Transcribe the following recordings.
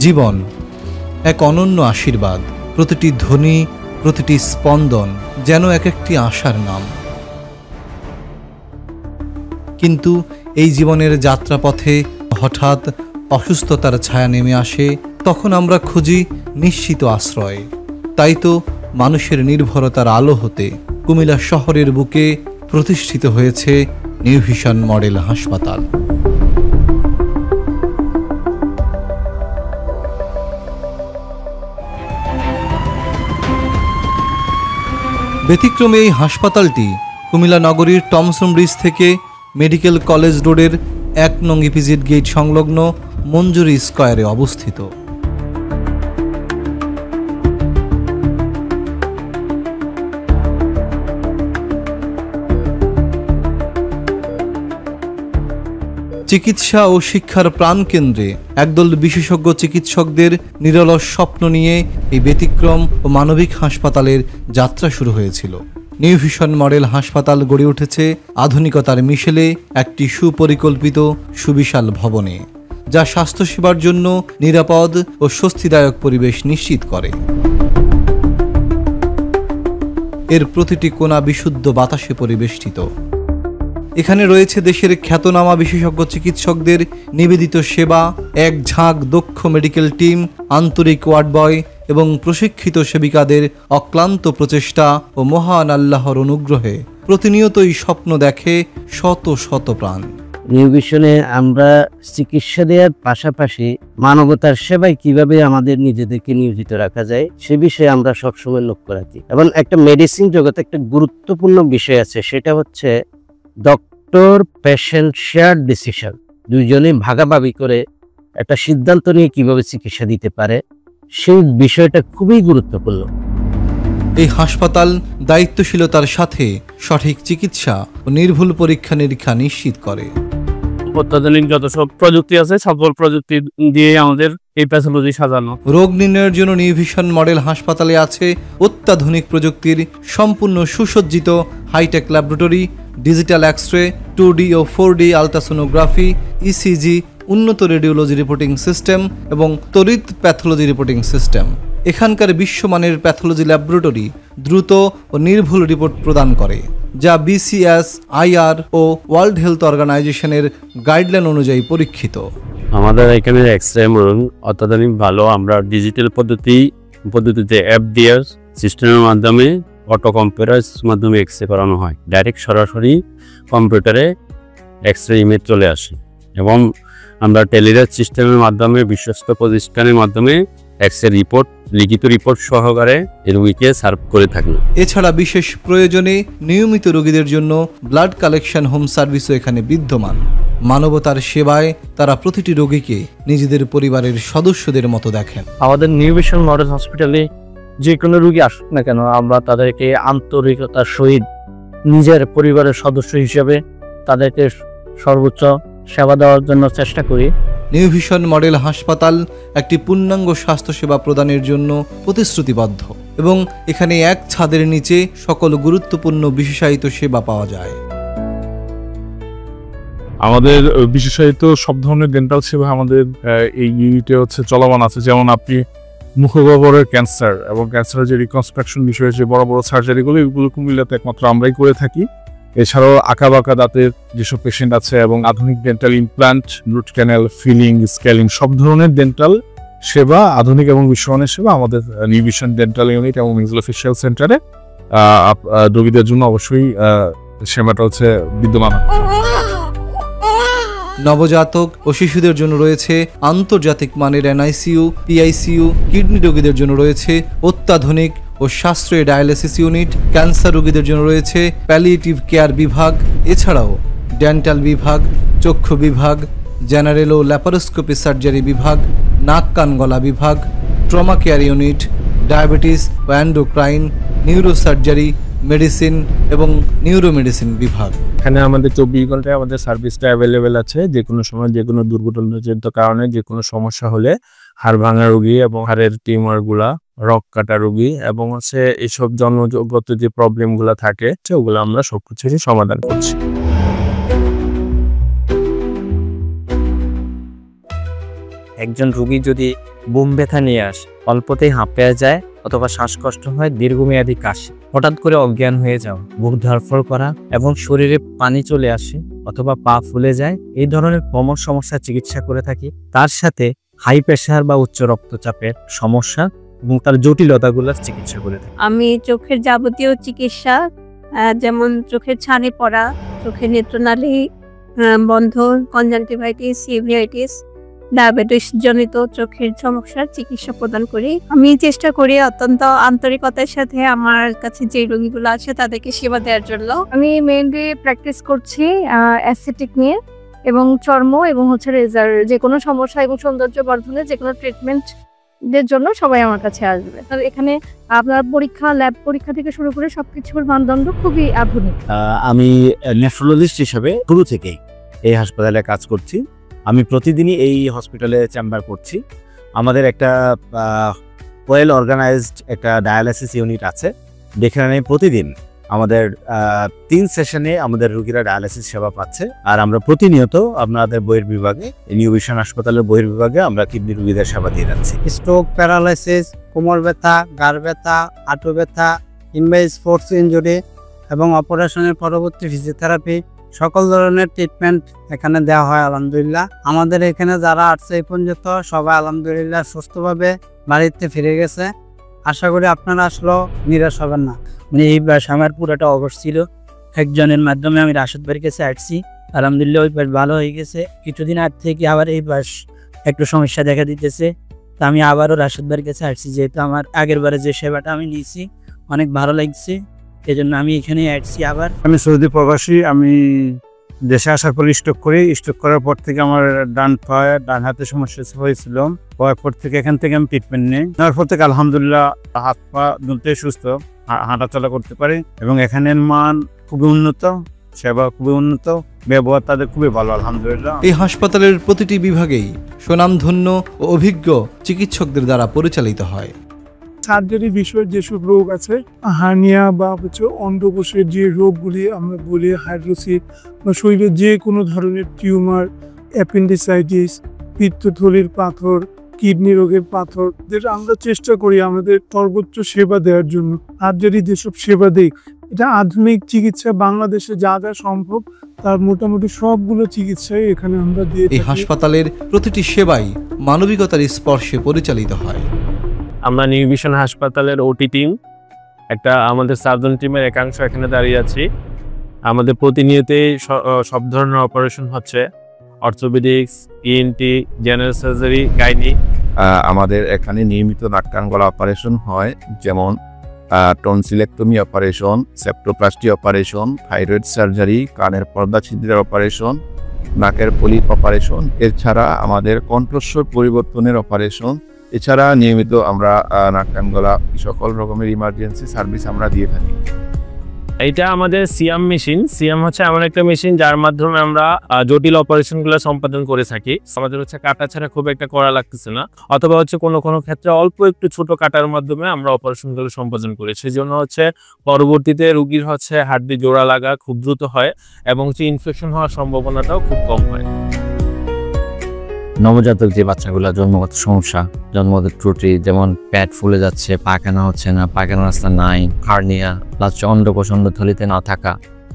জীবন এক অনন্য আশীর্বাদ। প্রতিটি ধ্বনি, প্রতিটি স্পন্দন যেন এক একটি আশার নাম। কিন্তু এই জীবনের যাত্রাপথে হঠাৎ অসুস্থতার ছায়া নেমে আসে, তখন আমরা খুঁজি নিশ্চিত আশ্রয়। তাই তো মানুষের নির্ভরতার আলো হতে কুমিল্লা শহরের বুকে প্রতিষ্ঠিত হয়েছে নিউ ভিশন মডেল হাসপাতাল। ব্যতিক্রমী এই হাসপাতালটি কুমিল্লা নগরীর টমসন ব্রিজ থেকে মেডিকেল কলেজ রোডের ১ নং ইপিজেড গেট সংলগ্ন মঞ্জুরি স্কয়ারে অবস্থিত। চিকিৎসা ও শিক্ষার প্রাণকেন্দ্রে একদল বিশেষজ্ঞ চিকিৎসকদের নিরলস স্বপ্ন নিয়ে এই ব্যতিক্রম ও মানবিক হাসপাতালের যাত্রা শুরু হয়েছিল। নিউ ভিশন মডেল হাসপাতাল গড়ে উঠেছে আধুনিকতার মিশেলে একটি সুপরিকল্পিত সুবিশাল ভবনে, যা স্বাস্থ্যসেবার জন্য নিরাপদ ও স্বস্তিদায়ক পরিবেশ নিশ্চিত করে। এর প্রতিটি কোণা বিশুদ্ধ বাতাসে পরিবেষ্টিত। এখানে রয়েছে দেশের খ্যাতনামা বিশেষজ্ঞ চিকিৎসকদের নিবেদিত সেবা, এক ঝাঁক দক্ষ মেডিকেল টিম, আন্তরিক ওয়ার্ড বয় এবং প্রশিক্ষিত সেবিকাদের অক্লান্ত প্রচেষ্টা ও মহান আল্লাহর অনুগ্রহে প্রতিনিয়তই স্বপ্ন দেখে শত শত প্রাণ। নিউ ভিশনে আমরা চিকিৎসা দেওয়ার পাশাপাশি মানবতার সেবায় কিভাবে আমাদের নিজেদেরকে নিয়োজিত রাখা যায় সে বিষয়ে আমরা সবসময় লক্ষ্য রাখি। এবং একটা মেডিসিন জগতে একটা গুরুত্বপূর্ণ বিষয় আছে, সেটা হচ্ছে ডক্টর পেশেন্ট শেয়ার ডিসিশন। দুইজনে ভাগাভাগি করে একটা সিদ্ধান্ত নিয়ে কিভাবে চিকিৎসা দিতে পারে, সেই বিষয়টা খুবই গুরুত্বপূর্ণ। এই হাসপাতাল দায়িত্বশীলতার সাথে সঠিক চিকিৎসা ও নির্ভুল পরীক্ষা নিরীক্ষা নিশ্চিত করে। অত্যাধুনিক যত সব প্রযুক্তি আছে, সকল প্রযুক্তি দিয়ে আমাদের এই প্যাথোলজি সাজানো। রোগ নির্ণয়ের জন্য নিউ ভিশন মডেল হাসপাতালে আছে অত্যাধুনিক প্রযুক্তির সম্পূর্ণ সুসজ্জিত hi tech laboratory, digital x ray, 2D ও 4D আলট্রাসোনোগ্রাফি, ইসিজি, উন্নত রেডিওলজি রিপোর্টিং সিস্টেম এবং তড়িৎ প্যাথোলজি রিপোর্টিং সিস্টেম। এখানকার বিশ্বমানের প্যাথোলজি ল্যাবরেটরি দ্রুত ও নির্ভুল রিপোর্ট প্রদান করে, যা বিসিএস, আইআর ও ওয়ার্ল্ড হেলথ অর্গানাইজেশনের গাইডলাইন অনুযায়ী পরীক্ষিত। আমাদের এখানে এক্স-রে অত্যাধুনিক ভালো। আমরা ডিজিটাল পদ্ধতিতে অ্যাপ দিয়ে সিস্টেমের মাধ্যমে অটো কম্পিউটার মাধ্যমে এক্স-রে করানো হয়। ডাইরেক্ট সরাসরি কম্পিউটারে এক্স-রে ইমেজ চলে আসে এবং আমরা টেলিরাজ সিস্টেমের মাধ্যমে বিশ্বস্ত প্রতিষ্ঠানের মাধ্যমে এক্স-রে রিপোর্ট, লিখিত রিপোর্ট সহকারে রোগীকে সার্ভ করে থাকি। এছাড়া বিশেষ প্রয়োজনে নিয়মিত রোগীদের জন্য ব্লাড কালেকশন হোম সার্ভিসও এখানে বিদ্যমান। মানবতার সেবায় তারা প্রতিটি রোগীকে নিজেদের পরিবারের সদস্যদের মতো দেখেন। আমাদের নিউ ভিশন মডেল হসপিটালে যে কোনো রোগী আসুক না কেন, আমরা তাদেরকে আন্তরিকতার সহিত নিজের পরিবারের সদস্য হিসেবে তাদেরকে সর্বোচ্চ সেবা দেওয়ার জন্য চেষ্টা করি। নিউ ভিশন মডেল হাসপাতাল একটি পূর্ণাঙ্গ স্বাস্থ্যসেবা প্রদানের জন্য প্রতিশ্রুতিবদ্ধ এবং এখানে এক ছাদের নিচে সকল গুরুত্বপূর্ণ বিশেষায়িত সেবা পাওয়া যায়। আমাদের বিশেষায়িত সব ধরনের ডেন্টাল সেবা আমাদের এই ইউনিটে চলমান আছে। যেমন আপনি মুখগহ্বরের ক্যান্সার এবং ক্যান্সারের যে রিকনস্ট্রাকশন বিষয়ে যে বড় বড় সার্জারিগুলো, এগুলো কুমিল্লাতে একমাত্র আমরাই করে থাকি। এছাড়াও আঁকাবাঁকা দাঁতের যেসব পেশেন্ট আছে এবং আধুনিক dental implant, root canal, filling, scaling সব ধরনের ডেন্টাল সেবা, আধুনিক এবং বিশ্বমানের সেবা আমাদের নিউ ভিশন ডেন্টাল ইউনিট এবং মেক্সিলোফেশিয়াল সেন্টারে রোগীদের জন্য অবশ্যই সেবাটা বিদ্যমান। নবজাতক ও শিশুদের জন্য রয়েছে আন্তর্জাতিক মানের এনআইসিইউ, পিআইসিইউ, কিডনি রোগীদের জন্য রয়েছে অত্যাধুনিক ও সাশ্রয়ী ডায়ালিসিস ইউনিট, ক্যান্সার রোগীদের জন্য রয়েছে প্যালিয়েটিভ কেয়ার বিভাগ, এছাড়াও ডেন্টাল বিভাগ, চক্ষু বিভাগ, জেনারেল ও ল্যাপারোস্কোপি সার্জারি বিভাগ, নাক কান গলা বিভাগ, ট্রমা কেয়ার ইউনিট, ডায়াবেটিস ও অ্যান্ডোক্রাইন, নিউরোসার্জারি, মেডিসিন এবং নিউরোমেডিসিন বিভাগ। এখানে আমাদের 24 ঘন্টায় আমাদের সার্ভিসটা অ্যাভেলেবেল আছে। যে কোনো সময় যে কোনো দুর্ঘটনাজনিত কারণে যে কোনো সমস্যা হলে হাড় ভাঙা রোগী এবং হাড়ের টিউমারগুলা, রক কাটা রোগী এবং এইসব জন্মগত যে প্রবলেমগুলো থাকে ওগুলো আমরা সবকিছুই সমাধান করছি। একজন রোগী যদি বুম ব্যথা নিয়ে আসে, অল্পতেই হাঁপিয়ে যায় অথবা শ্বাসকষ্ট হয়, দীর্ঘমেয়াদী কাশি, হঠাৎ করে অজ্ঞান হয়ে যাওয়া, বুক ধড়ফড় করা এবং শরীরে পানি চলে আসে অথবা পা ফুলে যায়, এই ধরনের কমন সমস্যার চিকিৎসা করে থাকি। তার সাথে হাই প্রেশার বা উচ্চ রক্তচাপের সমস্যা এবং তার জটিলতাগুলোর চিকিৎসা করে থাকি। আমি চোখের যাবতীয় চিকিৎসা, যেমন চোখের ছানি পড়া, চোখের নেত্রনালী বন্ধ, কনজাংটিভাইটিস, সিভিয়াইটিস, ডায়াবেটিস জনিত চোখের সমস্যার চিকিৎসা প্রদান করি। আমি চেষ্টা করি অত্যন্ত আন্তরিকতার সাথে আমার কাছে যে রোগীগুলো আছে তাদেরকে সেবা দেওয়ার জন্য। আমি মেইনলি প্র্যাকটিস করছি অ্যাসথেটিক নিয়ে এবং চর্ম এবং রেজার, যে কোনো সমস্যা এবং সৌন্দর্য বর্ধনের যে কোনো ট্রিটমেন্টের জন্য সবাই আমার কাছে আসবে। আর এখানে আপনার পরীক্ষা, ল্যাব পরীক্ষা থেকে শুরু করে সবকিছুর মানদণ্ড খুবই আধুনিক। আমি নেফ্রোলজিস্ট হিসেবে শুরু থেকেই এই হাসপাতালে কাজ করছি। আমি প্রতিদিনই এই হসপিটালে চেম্বার করছি। আমাদের একটা ওয়েল অর্গানাইজড একটা ডায়ালাইসিস ইউনিট আছে, যেখানে প্রতিদিন আমাদের 3 সেশনে আমাদের রোগীরা ডায়ালাইসিস সেবা পাচ্ছে। আর আমরা প্রতিনিয়ত আপনাদের বহির্বিভাগে, নিউ ভিশন হাসপাতালের বহির্বিভাগে আমরা কিডনি রোগীদের সেবা দিয়ে যাচ্ছি। স্ট্রোক, প্যারালাইসিস, কোমর ব্যথা, ঘাড় ব্যথা, হাঁটু ব্যথা কিংবা স্পোর্টস ইনজুরি এবং অপারেশনের পরবর্তী ফিজিওথেরাপি, সকল ধরনের ট্রিটমেন্ট এখানে দেওয়া হয় আলহামদুলিল্লাহ। আমাদের এখানে যারা আসছে এই পর্যন্ত সবাই আলহামদুলিল্লাহ সুস্থভাবে বাড়িতে ফিরে গেছে। আশা করি আপনারা আসলেও নিরাশ হবেন না। মানে এই বাস আমার পুরোটা অবশ ছিল, একজনের মাধ্যমে আমি রাশেদ ভাইয়ের কাছে আসছি, আলহামদুলিল্লাহ ওই বাস ভালো হয়ে গেছে। কিছুদিন আগ থেকে আবার এই বাস একটু সমস্যা দেখা দিতেছে, তা আমি আবারও রাশেদ ভাইয়ের কাছে আসছি, যেহেতু আমার আগের বারে যে সেবাটা আমি নিয়েছি অনেক ভালো লাগছে, এই জন্য আমি এখানে আসছি আবার। আমি সৌদি প্রবাসী। আমি দেশে আসার পর স্ট্রোক করি। স্ট্রোক করার পর থেকে আমার ডান হাতে সমস্যা হয়েছিল, হওয়ার পর থেকে এখান থেকে আমি ট্রিটমেন্ট নিই। নেওয়ার পর থেকে আলহামদুলিল্লাহ হাত পা দুলতে সুস্থ, হাঁটাচলা করতে পারি এবং এখানের মান খুবই উন্নত, সেবা খুবই উন্নত, ব্যবহার তাদের খুবই ভালো আলহামদুলিল্লাহ। এই হাসপাতালের প্রতিটি বিভাগেই স্বনামধন্য ও অভিজ্ঞ চিকিৎসকদের দ্বারা পরিচালিত হয়। সার্জারি বিষয়ের যেসব রোগ আছে, হার্নিয়া বা অন্ডকোষের যে রোগগুলি আমরা বলি, হাইড্রোসিস বা শরীরের যে কোনো ধরনের টিউমার, অ্যাপেন্ডিসাইটিস, পিত্তথলির পাথর, কিডনি রোগের পাথর, যেটা আমরা চেষ্টা করি আমাদের সর্বোচ্চ সেবা দেওয়ার জন্য। সার্জারি যেসব সেবা দেই, এটা আধুনিক চিকিৎসা, বাংলাদেশে যা যা সম্ভব তার মোটামুটি সবগুলো চিকিৎসাই এখানে আমরা দিয়ে এই থাকি। হাসপাতালের প্রতিটি সেবাই মানবিকতার স্পর্শে পরিচালিত হয়। আমরা নিউ ভিশন হাসপাতালের ওটি টিম, একটা আমাদের সার্জন টিমের একাংশ এখানে দাঁড়িয়ে আছি। আমাদের প্রতিনিয়তই সব ধরনের অপারেশন হচ্ছে, orthopaedics, ENT, general surgery, gynae. আমাদের এখানে নিয়মিত নাক কান গলা অপারেশন হয়, যেমন tonsillectomy operation, septoplasty operation, thyroid surgery, কানের পর্দা ছিদ্রের অপারেশন, নাকের পলিপ অপারেশন, এছাড়া আমাদের কণ্ঠস্বর পরিবর্তনের অপারেশন। এছাড়া নিয়মিত আমরা নাক কান গলা সকল রকমের ইমার্জেন্সি সার্ভিস আমরা দিয়ে থাকি। এটা আমাদের সিয়াম মেশিন। সিয়াম হচ্ছে এমন একটা মেশিন যার মাধ্যমে আমরা জটিল অপারেশনগুলো সম্পাদন করে থাকি। আমাদের হচ্ছে কাটা ছাড়া খুব একটা করা লাগতেছে না, অথবা হচ্ছে কোনো কোনো ক্ষেত্রে অল্প একটু ছোট কাটার মাধ্যমে আমরা অপারেশনগুলো সম্পাদন করি। সেই জন্য হচ্ছে পরবর্তীতে রোগীর হচ্ছে হাড্ডি জোড়া লাগা খুব দ্রুত হয় এবং হচ্ছে ইনফেকশন হওয়ার সম্ভাবনাটাও খুব কম হয়। নবজাতক যে বাচ্চাগুলো জন্মগত সমস্যা, জন্মগত ত্রুটি, যেমন পেট ফুলে যাচ্ছে, পায়খানা হচ্ছে না, পায়খানা রাস্তা নাই, হার্নিয়া, প্লাস অন্ডকোষ অন্ডথলিতে না থাকা,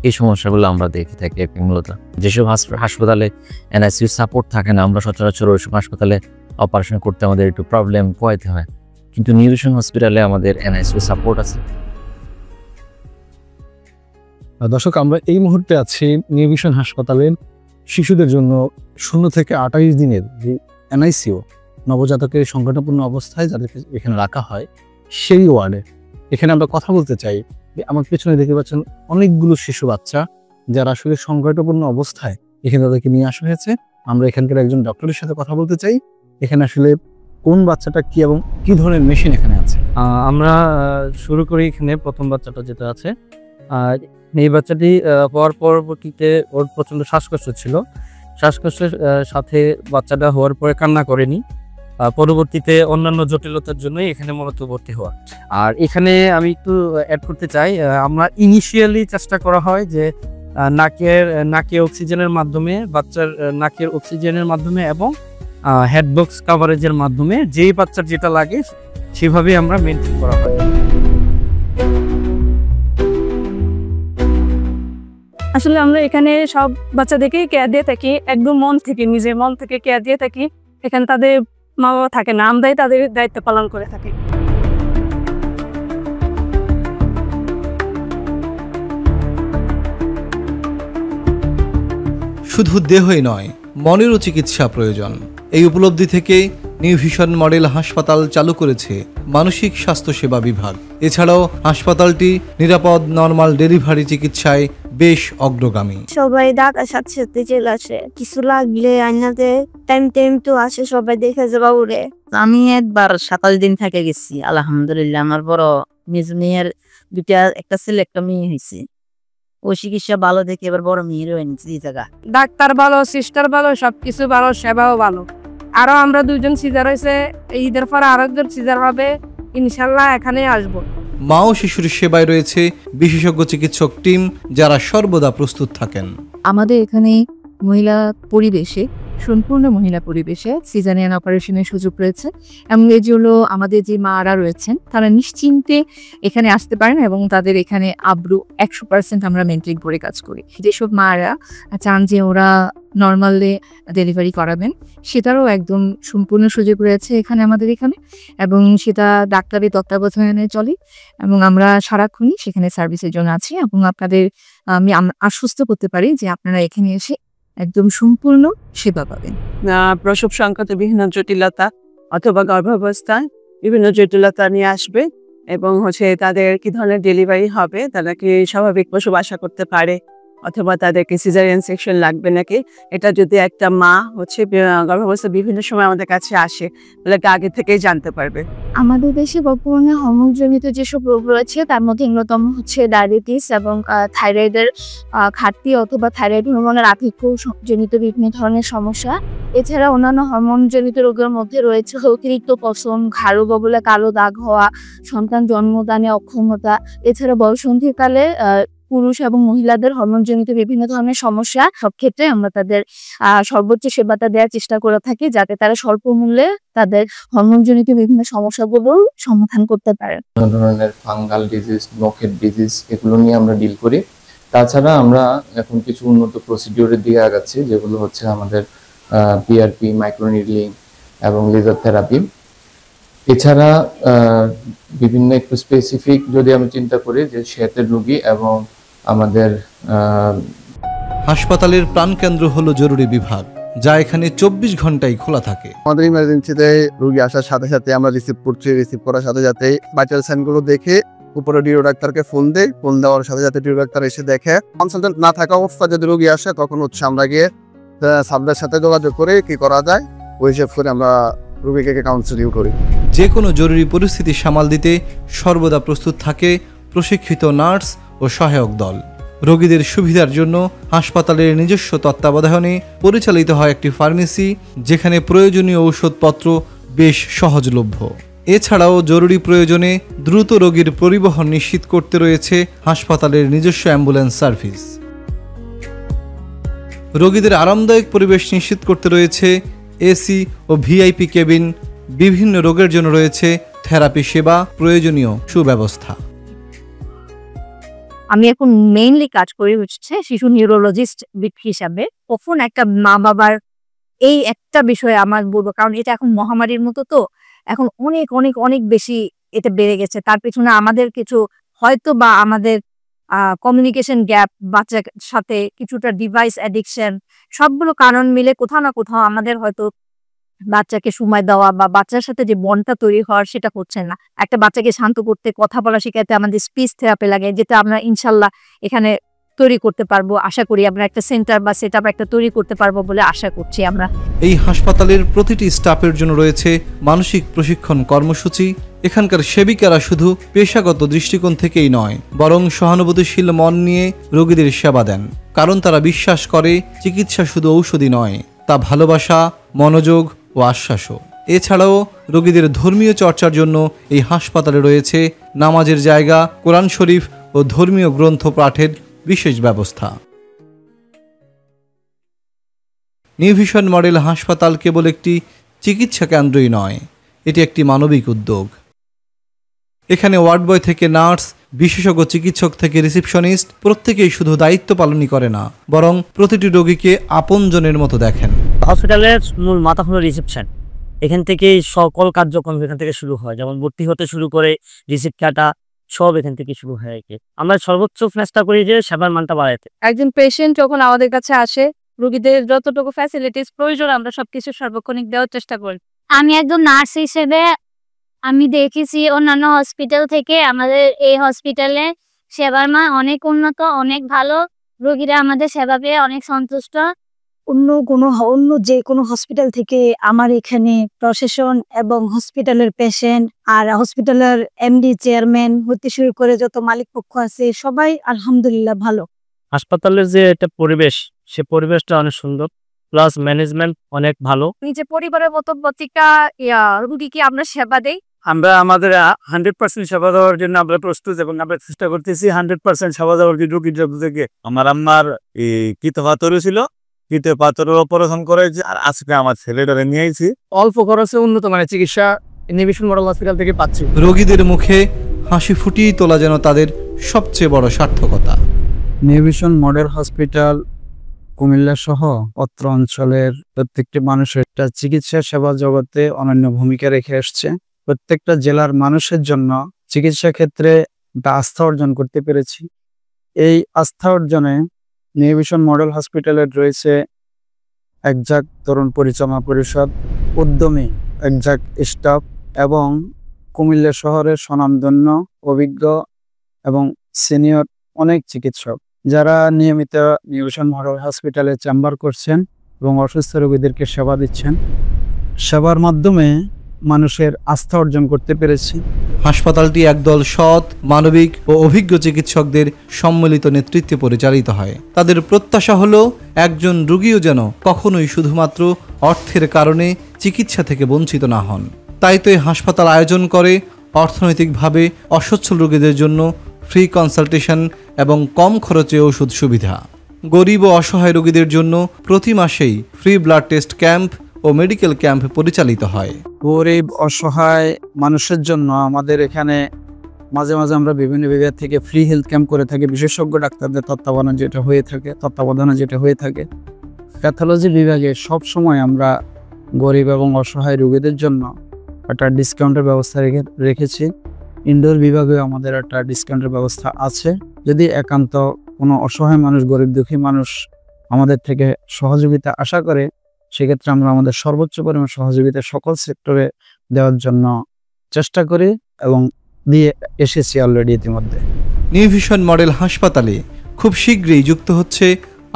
এই সমস্যাগুলো আমরা দেখে থাকি। মূলত যেসব হাসপাতালে এনআইসিউ সাপোর্ট থাকে না, আমরা সচরাচর ওইসব হাসপাতালে অপারেশন করতে আমাদের একটু প্রবলেম পোয়াইতে হয়, কিন্তু নিউ ভিশন হসপিটালে আমাদের এনআইসিউ সাপোর্ট আছে। দর্শক, আমরা এই মুহূর্তে আছি নিউ ভিশন হাসপাতালের শিশুদের জন্য 0 থেকে 28 দিনের যে এনআইসিউ, নবজাতকের সংকটাপূর্ণ অবস্থায় যাদেরকে এখানে রাখা হয়, সেই ওয়ার্ডে এখানে আমরা কথা বলতে চাই। আমার পেছনে দেখতে পাচ্ছেন অনেকগুলো শিশু বাচ্চা যারা আসলে সংকটাপূর্ণ অবস্থায় এখানে তাদেরকে নিয়ে আসা হয়েছে। আমরা এখানকার একজন ডক্টরের সাথে কথা বলতে চাই, এখানে আসলে কোন বাচ্চাটা কি এবং কি ধরনের মেশিন এখানে আছে। আমরা শুরু করি এখানে প্রথম বাচ্চাটা যেটা আছে। আর এই বাচ্চাটি হওয়ার পরবর্তীতে ওর প্রচণ্ড শ্বাসকষ্ট ছিল, শ্বাসকষ্টের সাথে বাচ্চাটা হওয়ার পরে কান্না করেনি, পরবর্তীতে অন্যান্য জটিলতার জন্যই এখানে মূলত ভর্তি হওয়া। আর এখানে আমি একটু অ্যাড করতে চাই, আমরা ইনিশিয়ালি চেষ্টা করা হয় যে নাকে অক্সিজেনের মাধ্যমে, বাচ্চার নাকের অক্সিজেনের মাধ্যমে এবং হেডবক্স কাভারেজের মাধ্যমে যেই বাচ্চার যেটা লাগে সেভাবে আমরা মেনটেন করা হয়। আসলে আমরা এখানে সব বাচ্চাদেরকে কেয়ার দিয়ে থাকি, একদম মন থেকে, নিজের মন থেকে কেয়ার দিয়ে থাকি। এখানে তাদের মা বাবা থাকে না, আমরাই তাদের দায়িত্ব পালন করে থাকি। শুধু দেহই নয়, মনেরও চিকিৎসা প্রয়োজন। এই উপলব্ধি থেকে নিউ ভিশন মডেল হাসপাতাল চালু করেছে মানসিক স্বাস্থ্যসেবা বিভাগ। এছাড়াও হাসপাতালটি নিরাপদ নরমাল ডেলিভারি চিকিৎসায় বেশ অগ্রগামী। সবাই ঢাকার সাথে সাথে চলে আসে, কিছু লাগলে আইনাতে টাইম তো আসে, সবাই দেখে যাবা উড়ে। আমি একবার 27 দিন থেকে গেছি, আলহামদুলিল্লাহ। আমার বড় মেয়ের দুটা, একটা ছেলে একটা মেয়ে হয়েছে। ও চিকিৎসা ভালো দেখে এবার বড় মেয়ের হয়েছে এই জায়গা। ডাক্তার ভালো, সিস্টার ভালো, সবকিছু ভালো, সেবাও ভালো। আরো আমরা 2জন সিজার হয়েছে, ঈদের পর আরো 1জন সিজার হবে, ইনশাল্লাহ এখানে আসবো। মা ও শিশুর সেবায় রয়েছে বিশেষজ্ঞ চিকিৎসক টিম, যারা সর্বদা প্রস্তুত থাকেন। আমাদের এখানে মহিলা পরিবেশে, সম্পূর্ণ মহিলা পরিবেশে সিজারিয়ান অপারেশনের সুযোগ রয়েছে এবং এর জন্য আমাদের যে মারা রয়েছেন তারা নিশ্চিন্তে এখানে আসতে পারেন এবং তাদের এখানে আব্রু 100% আমরা মেনটেন করে কাজ করি। যেসব মারা চান যে ওরা নর্মালে ডেলিভারি করাবেন, সেটারও একদম সম্পূর্ণ সুযোগ রয়েছে এখানে আমাদের এখানে, এবং সেটা ডাক্তারের তত্ত্বাবধানে চলে এবং আমরা সারাক্ষণই সেখানে সার্ভিসের জন্য আছি। এবং আপনাদের আমি আশ্বস্ত করতে পারি যে আপনারা এখানে এসে একদম সম্পূর্ণ সেবা পাবেন। প্রসব সংক্রান্ত বিভিন্ন জটিলতা অথবা গর্ভাবস্থায় বিভিন্ন জটিলতা নিয়ে আসবে এবং তাদের কি ধরনের ডেলিভারি হবে, তারা কি স্বাভাবিক প্রসব আশা করতে পারে অথবা তাদেরকে সিজারিয়ান সেকশন লাগবে নাকি, এটা যদি একটা মা গর্ভাবস্থা বিভিন্ন সময় আমাদের কাছে আসে তাহলে আগে থেকেই জানতে পারবে। আমাদের দেশে বর্তমানে হরমোনজনিত যেসব রোগ রয়েছে তার মধ্যে অন্যতম হচ্ছে ডায়াবেটিস এবং থাইরয়েডের ঘাটতি অথবা থাইরয়েড হরমোনের আধিক্য জনিত বিভিন্ন ধরনের সমস্যা। এছাড়া অন্যান্য হরমোনজনিত রোগের মধ্যে রয়েছে অতিরিক্ত পচন, ঘাড় গবলে কালো দাগ হওয়া, সন্তান জন্মদানে অক্ষমতা। এছাড়া বয়ঃসন্ধিকালে পুরুষ এবং মহিলাদের হরমোনজনিত বিভিন্ন ধরনের সমস্যা, সব ক্ষেত্রে আমরা তাদের সর্বোচ্চ সেবাটা দেওয়ার চেষ্টা করে থাকি যাতে তারা স্বল্প মূল্যে তাদের হরমোনজনিত বিভিন্ন সমস্যাগুলো সমাধান করতে পারে। বিভিন্ন ধরনের ফাঙ্গাল ডিজিজ, নখের ডিজিজ, এগুলো নিয়ে আমরা ডিল করি। তাছাড়া আমরা এখন কিছু উন্নত প্রসিডিওরের দিকে আগাচ্ছি, যেগুলো হচ্ছে আমাদের পিআরপি, মাইক্রোনিডলিং এবং লেজার থেরাপি। এছাড়া বিভিন্ন একটু স্পেসিফিক যদি আমি চিন্তা করি যে সেতের রোগী এবং আমাদের হাসপাতালের প্রাণকেন্দ্র হলো জরুরি বিভাগ, যা এখানে 24 ঘন্টাই খোলা থাকে। আমাদের ইমার্জেন্সিতে রোগী আসার সাথে সাথে আমরা রিসিভ করছি, রিসিভ করার সাথে সাথে ভাইটাল সাইনগুলো দেখে উপরে ডিও ডাক্তারকে ফোন দেই, ফোন দেওয়ার সাথে সাথে ডিও ডাক্তার এসে দেখে। কনসালটেন্ট না থাকা অবস্থা যদি রোগী আসে তখন আমরা গিয়ে সাবদের সাথে যোগাযোগ করে কি করা যায় ওই হিসাব করে আমরা রোগীকে কাউন্সেলিং করি। যে কোনো জরুরি পরিস্থিতি সামাল দিতে সর্বদা প্রস্তুত থাকে প্রশিক্ষিত নার্স ও সহায়ক দল। রোগীদের সুবিধার জন্য হাসপাতালের নিজস্ব তত্ত্বাবধানে পরিচালিত হয় একটি ফার্মেসি, যেখানে প্রয়োজনীয় ঔষধপত্র বেশ সহজলভ্য। এছাড়াও জরুরি প্রয়োজনে দ্রুত রোগীর পরিবহন নিশ্চিত করতে রয়েছে হাসপাতালের নিজস্ব অ্যাম্বুলেন্স সার্ভিস। রোগীদের আরামদায়ক পরিবেশ নিশ্চিত করতে রয়েছে এসি ও ভিআইপি কেবিন। বিভিন্ন রোগের জন্য রয়েছে থেরাপি সেবা, প্রয়োজনীয় সুব্যবস্থা। আমি এখন মেইনলি কাজ করি হচ্ছে শিশু নিউরোলজিস্ট হিসাবে। কখন একটা মা বাবার এই একটা বিষয়ে আমার বলবো, কারণ এটা এখন মহামারীর মতো, তো এখন অনেক অনেক অনেক বেশি এটা বেড়ে গেছে। তার পেছনে আমাদের কিছু হয়তো বা আমাদের কমিউনিকেশন গ্যাপ, বাচ্চার সাথে কিছুটা ডিভাইস অ্যাডিকশন, সবগুলো কারণ মিলে কোথাও না কোথাও আমাদের হয়তো বাচ্চাকে সময় দেওয়া বা বাচ্চার সাথে যে বন্ডটা তৈরি হওয়ার সেটা হচ্ছে না। একটা বাচ্চাকে শান্ত করতে, কথা বলা শেখাতে আমাদের স্পিচ থেরাপি লাগে, যেটা আমরা ইনশাল্লাহ এখানে তৈরি করতে পারবো। আশা করি আমরা একটা সেন্টার বা সেট আপ একটা তৈরি করতে পারবো বলে আশা করছি আমরা। এই হাসপাতালের প্রতিটি স্টাফের জন্য রয়েছে মানসিক প্রশিক্ষণ কর্মসূচি। এখানকার সেবিকারা শুধু পেশাগত দৃষ্টিকোণ থেকেই নয়, বরং সহানুভূতিশীল মন নিয়ে রোগীদের সেবা দেন। কারণ তারা বিশ্বাস করে চিকিৎসা শুধু ঔষধি নয়, তা ভালোবাসা, মনোযোগ ও আশ্বাসও। এছাড়াও রোগীদের ধর্মীয় চর্চার জন্য এই হাসপাতালে রয়েছে নামাজের জায়গা, কোরআন শরীফ ও ধর্মীয় গ্রন্থ পাঠের বিশেষ ব্যবস্থা। নিউ ভিশন মডেল হাসপাতাল কেবল একটি চিকিৎসা কেন্দ্রই নয়, এটি একটি মানবিক উদ্যোগ। এখানে ওয়ার্ড বয় থেকে নার্স, বিশেষজ্ঞ চিকিৎসক থেকে রিসেপশনিস্ট প্রত্যেকেই শুধু দায়িত্ব পালনই করে না, বরং প্রতিটি রোগীকে আপনজনের মতো দেখেন। হসপিটালের মূল মাথা হলো রিসেপশন। এখান থেকেই সকল কার্যক্রম এখান থেকে শুরু হয়, যেমন ভর্তি হতে শুরু করে রিসিপ্ট কাটা সব এখান থেকে শুরু হয়। আমরা সর্বোচ্চ চেষ্টা করি যে সেবার মানটা বাড়াইতে। একজন পেশেন্ট যখন আমাদের কাছে আসে, রোগীদের যতটুকু ফ্যাসিলিটিস প্রয়োজন আমরা সবকিছু সার্বক্ষণিক দেওয়ার চেষ্টা করি। আমি একজন নার্স হিসেবে আমি দেখেছি অন্যান্য হসপিটাল থেকে আমাদের এই হসপিটালে সেবার মান অনেক উন্নত, অনেক ভালো। রোগীরা আমাদের সেবা পেয়ে অনেক সন্তুষ্ট। অন্য যে কোনো হসপিটাল থেকে আমার এখানে প্রশাসন এবং হসপিটালের পেশেন্ট আর হসপিটালের এমডি, চেয়ারম্যান হতে শুরু করে যত মালিক পক্ষ আছে সবাই আলহামদুলিল্লাহ ভালো। হাসপাতালের যে একটা পরিবেশ, সে পরিবেশটা অনেক সুন্দর, প্লাস ম্যানেজমেন্ট অনেক ভালো। নিজে পরিবারের মতো প্রত্যেকটা রোগীকে আমরা সেবা দেই। আমরা আমাদের 100% সেবা দেওয়ার জন্য আমরা প্রস্তুত এবং আমরা চেষ্টা করতেছি 100% সেবা দেওয়ার জন্য রোগীর জন্য থেকে। আমার আম্মার কীত পাথরও ছিল, কীত পাথরের অপারেশন করেছে, আর আজকে আমার ছেলেটারে নিয়েছি। অল্প খরচে উন্নত মানের চিকিৎসা নিউ ভিশন মডেল হসপিটাল থেকে পাচ্ছি। রোগীদের মুখে হাসি ফুটিয়ে তোলা যেন তাদের সবচেয়ে বড় সার্থকতা। New vision model hospital Comilla সহ অত্র অঞ্চলের প্রত্যেকটি মানুষের একটা চিকিৎসা সেবা জগতে অনন্য ভূমিকা রেখে আসছে। প্রত্যেকটা জেলার মানুষের জন্য চিকিৎসা ক্ষেত্রে একটা আস্থা অর্জন করতে পেরেছি। এই আস্থা অর্জনে নিউ ভিশন মডেল হসপিটালের রয়েছে একজাক তরুণ পরিচালনা পরিষদ, উদ্যমী একজাক স্টাফ এবং কুমিল্লা শহরের স্বনামধন্য, অভিজ্ঞ এবং সিনিয়র অনেক চিকিৎসক যারা নিয়মিত নিউ ভিশন মডেল হসপিটালে চেম্বার করছেন এবং অসুস্থ রোগীদেরকে সেবা দিচ্ছেন। সেবার মাধ্যমে মানুষের আস্থা অর্জন করতে পেরেছি। হাসপাতালটি একদল সৎ, মানবিক ও অভিজ্ঞ চিকিৎসকদের সম্মিলিত নেতৃত্বে পরিচালিত হয়। তাদের প্রত্যাশা হলো একজন রোগীও যেন কখনোই শুধুমাত্র অর্থের কারণে চিকিৎসা থেকে বঞ্চিত না হন। তাই তো এই হাসপাতাল আয়োজন করে অর্থনৈতিকভাবে অসচ্ছল রোগীদের জন্য ফ্রি কনসালটেশন এবং কম খরচে ওষুধ সুবিধা। গরিব ও অসহায় রোগীদের জন্য প্রতি মাসেই ফ্রি ব্লাড টেস্ট ক্যাম্প ও মেডিকেল ক্যাম্প পরিচালিত হয়। গরিব অসহায় মানুষের জন্য আমাদের এখানে মাঝে মাঝে আমরা বিভিন্ন বিভাগ থেকে ফ্রি হেলথ ক্যাম্প করে থাকি। বিশেষজ্ঞ ডাক্তারদের তত্ত্বাবধানে যেটা হয়ে থাকে প্যাথোলজি বিভাগে সব সময় আমরা গরিব এবং অসহায় রোগীদের জন্য একটা ডিসকাউন্টের ব্যবস্থা রেখেছি। ইনডোর বিভাগে আমাদের একটা ডিসকাউন্টের ব্যবস্থা আছে। যদি একান্ত কোনো অসহায় মানুষ, গরিব দুঃখী মানুষ আমাদের থেকে সহযোগিতা আশা করে, সেক্ষেত্রে আমরা আমাদের সর্বোচ্চ পরিমাণ সহযোগিতা সকল সেক্টরে দেওয়ার জন্য চেষ্টা করি এবং দিয়ে এসেছি অলরেডি ইতিমধ্যে। নিউ ভিশন মডেল হাসপাতালে খুব শীঘ্রই যুক্ত হচ্ছে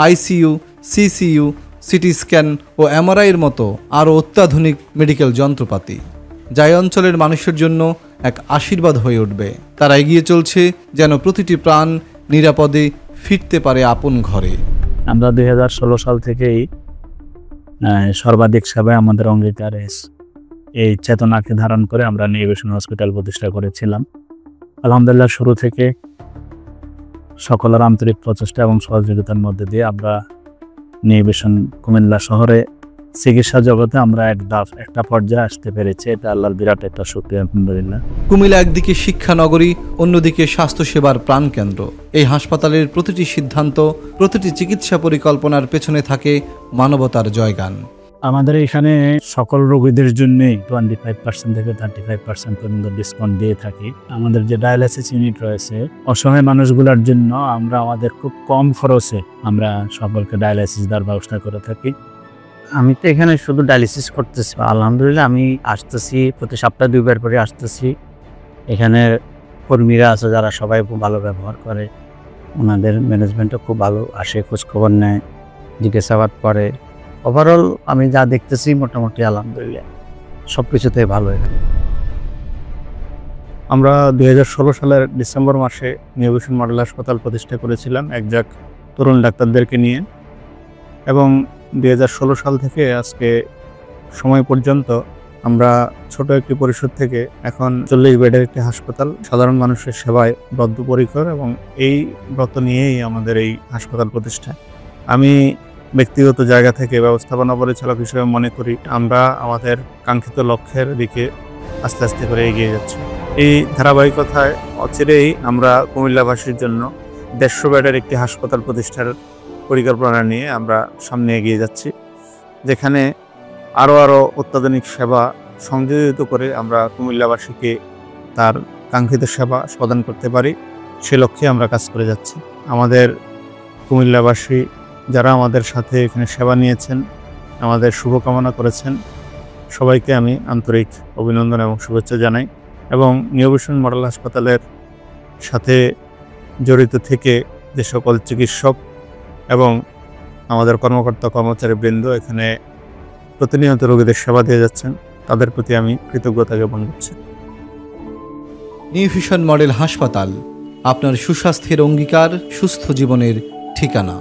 আইসিইউ, সিসিইউ, সিটি স্ক্যান ও এমআরআইয়ের মতো আরও অত্যাধুনিক মেডিকেল যন্ত্রপাতি, যা এই অঞ্চলের মানুষের জন্য এক আশীর্বাদ হয়ে উঠবে। তারা এগিয়ে চলছে যেন প্রতিটি প্রাণ নিরাপদে ফিরতে পারে আপন ঘরে। আমরা 2016 সাল থেকেই সর্বাধিক সেবায় আমাদের অঙ্গীকার এই চেতনাকে ধারণ করে আমরা নিউ ভিশন হসপিটাল প্রতিষ্ঠা করেছিলাম। আলহামদুলিল্লাহ শুরু থেকে সকলের আন্তরিক প্রচেষ্টা এবং সহযোগিতার মধ্যে দিয়ে আমরা নিউ ভিশন কুমিল্লা শহরে চিকিৎসা জগতে আমরা একটা পর্যায়ে আসতে পেরেছি। এটা আল্লাহর বিরাট একটা শুকরিয়া আলহামদুলিল্লাহ। কুমিল্লা একদিকে শিক্ষা নগরী, অন্যদিকে স্বাস্থ্যসেবার প্রাণকেন্দ্র। এই হাসপাতালের প্রতিটি সিদ্ধান্ত, প্রতিটি চিকিৎসা পরিকল্পনার পেছনে থাকে মানবতার জয়গান। আমাদের এখানে সকল রোগীদের জন্য 25% থেকে 35% পর্যন্ত ডিসকাউন্ট দিয়ে থাকি। আমাদের যে ডায়ালিসিস ইউনিট রয়েছে, অসহায় মানুষগুলোর জন্য আমরা আমাদের খুব কম খরচে আমরা সকলকে ডায়ালিসিস দেওয়ার ব্যবস্থা করে থাকি। আমি তো এখানে শুধু ডায়ালিসিস করতেছি, আলহামদুলিল্লাহ আমি আসতেছি প্রতি সপ্তাহে 2 বার করে আসতেছি। এখানে কর্মীরা আছে যারা সবাই খুব ভালো ব্যবহার করে, ওনাদের ম্যানেজমেন্টও খুব ভালো, আসে খোঁজখবর নেয়, জিজ্ঞাসাবাদ করে। ওভারঅল আমি যা দেখতেছি মোটামুটি আলহামদুলিল্লাহ সব কিছুতেই ভালো। আমরা 2016 সালের ডিসেম্বর মাসে নিউ ভিশন মডেল হাসপাতাল প্রতিষ্ঠা করেছিলাম একজাক তরুণ ডাক্তারদেরকে নিয়ে, এবং 2016 সাল থেকে আজকে সময় পর্যন্ত আমরা ছোট একটি পরিষদ থেকে এখন 40 বেডের একটি হাসপাতাল সাধারণ মানুষের সেবায় বদ্ধপরিকর, এবং এই ব্রত নিয়েই আমাদের এই হাসপাতাল প্রতিষ্ঠা। আমি ব্যক্তিগত জায়গা থেকে ব্যবস্থাপনা পরিচালক হিসেবে মনে করি আমরা আমাদের কাঙ্ক্ষিত লক্ষ্যের দিকে আস্তে আস্তে করে এগিয়ে যাচ্ছি। এই ধারাবাহিকতায় অচিরেই আমরা কুমিল্লাবাসীর জন্য 150 বেডের একটি হাসপাতাল প্রতিষ্ঠার পরিকল্পনা নিয়ে আমরা সামনে এগিয়ে যাচ্ছি, যেখানে আরও অত্যাধুনিক সেবা সংযোজিত করে আমরা কুমিল্লাবাসীকে তার কাঙ্ক্ষিত সেবা প্রদান করতে পারি, সে লক্ষ্যে আমরা কাজ করে যাচ্ছি। আমাদের কুমিল্লাবাসী যারা আমাদের সাথে এখানে সেবা নিয়েছেন, আমাদের শুভকামনা করেছেন, সবাইকে আমি আন্তরিক অভিনন্দন এবং শুভেচ্ছা জানাই। এবং নিউ ভিশন মডেল হাসপাতালের সাথে জড়িত থেকে যে সকল চিকিৎসক এবং আমাদের কর্মকর্তা কর্মচারীবৃন্দ এখানে প্রতিনিয়ত রোগীদের সেবা দিয়ে যাচ্ছেন, তাদের প্রতি আমি কৃতজ্ঞতা জ্ঞাপন করছি। নিউ ভিশন মডেল হাসপাতাল, আপনার সুস্বাস্থ্যের অঙ্গীকার, সুস্থ জীবনের ঠিকানা।